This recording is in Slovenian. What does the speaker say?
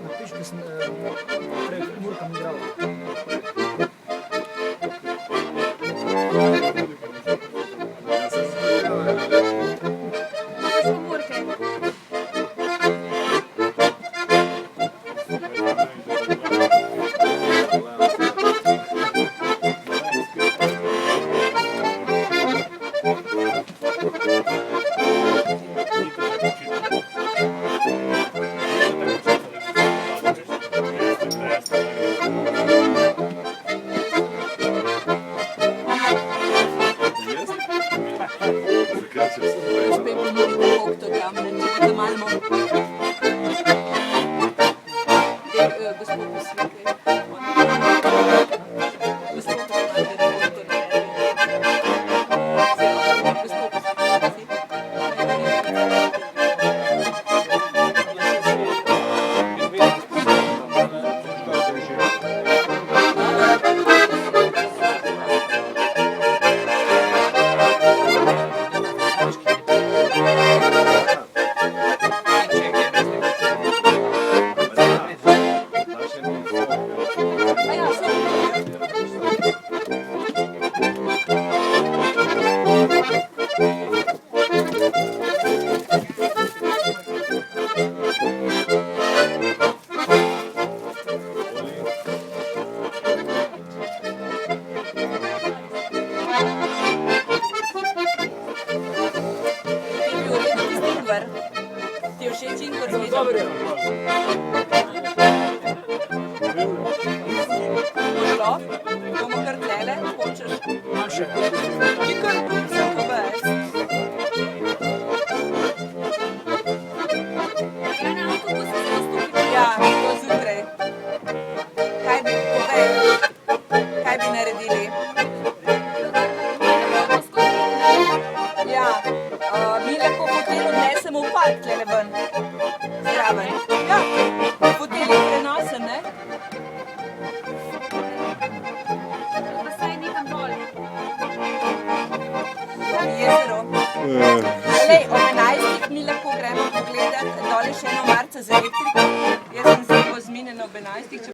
Napiš, da sem prej Murkom igral. Spet ponudite kokto tam, da malo gospod poslike. Gospod poslike, da bo to Ti je všeč Ingvar z medom? Bo šlo? Bomo kar tlele, hočeš? Še. Ti kar sem povest. Ja, to zjutraj. Kaj bi povej? Kaj bi naredili? Ja, mi lahko potem odnesemo v park tlele ven. Zraven.